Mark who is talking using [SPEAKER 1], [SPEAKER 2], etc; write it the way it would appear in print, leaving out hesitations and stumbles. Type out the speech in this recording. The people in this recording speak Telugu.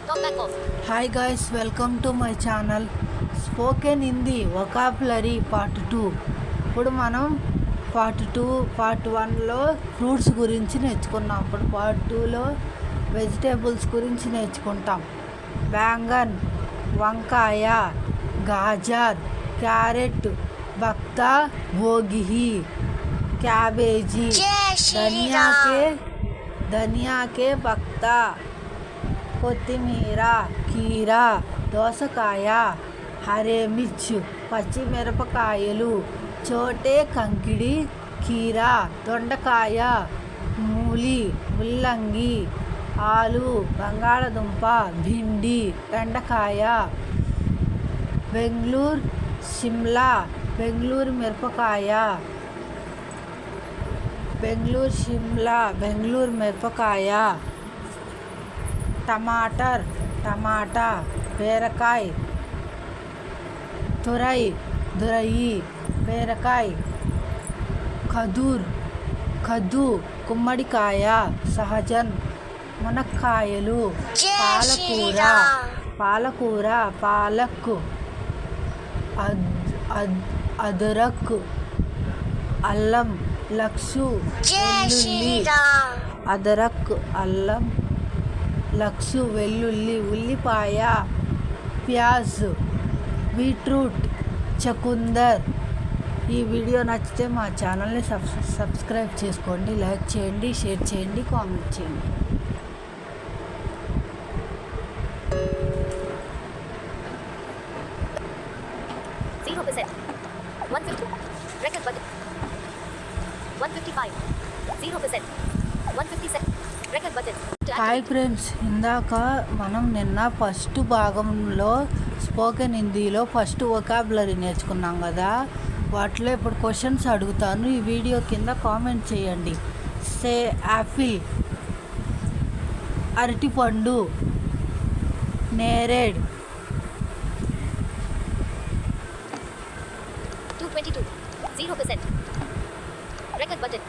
[SPEAKER 1] Hi guys, welcome to my channel spoken Hindi vocabulary part 2. ఇప్పుడు మనం పార్ట్ 1లో ఫ్రూట్స్ గురించి నేర్చుకున్నాం. ఇప్పుడు పార్ట్ 2లో వెజిటేబుల్స్ గురించి నేర్చుకుంటాం. బ్యాంగన్, వంకాయ, గాజర్, క్యారెట్, బక్తా, భోగి, క్యాబేజీ, धनिया के पत्ता, కొత్తిమీర, కీరా, దోసకాయ, హరే మిర్చ్, పచ్చిమిరపకాయలు, చోటే కంకిడి, కీరా, దొండకాయ, మూలి, ముల్లంగి, ఆలు, బంగాళదుంప, భిండి, బెండకాయ, బెంగళూరు, షిమ్లా, బెంగళూరు మిరపకాయ, బెంగళూరు మిరపకాయ, టమాటా, బీరకాయ, తురై, బీరకాయ, కద్దు, గుమ్మడికాయ, సహజన్, మునక్కాయలు, పాలకూర, పాలక్, అదరక్, అల్లం, లక్సు, వెల్లుల్లి, ఉల్లిపాయ, ప్యాజ్, బీట్రూట్, చకుందర్. ఈ వీడియో నచ్చితే మా ఛానల్ని సబ్స్క్రైబ్ చేసుకోండి, లైక్ చేయండి, షేర్ చేయండి, కామెంట్ చేయండి. హాయ్ ఫ్రెండ్స్, ఇందాక మనం నిన్న ఫస్ట్ భాగంలో స్పోకెన్ హిందీలో ఫస్ట్ వొకాబులరీ నేర్చుకున్నాం కదా. వాటిలో ఇప్పుడు క్వశ్చన్స్ అడుగుతాను, ఈ వీడియో కింద కామెంట్ చేయండి. సే యాపిల్, అరటిపండు, నేరేడ్.
[SPEAKER 2] 222 0% record button.